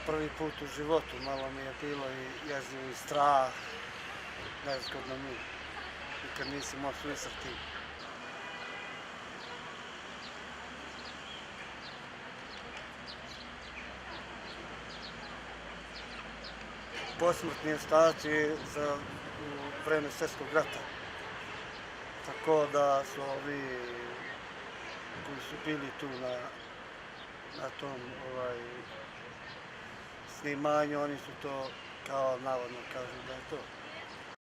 prvi put u životu, malo mi je bilo i jezivo i strah, nezgodno mi, nikad nisam imao susreti. Posmrtni ostaci za vreme Svjetskog rata. Tako da su ovi koji su bili tu na tom snimanju, oni su to kao navodno kažu da je to.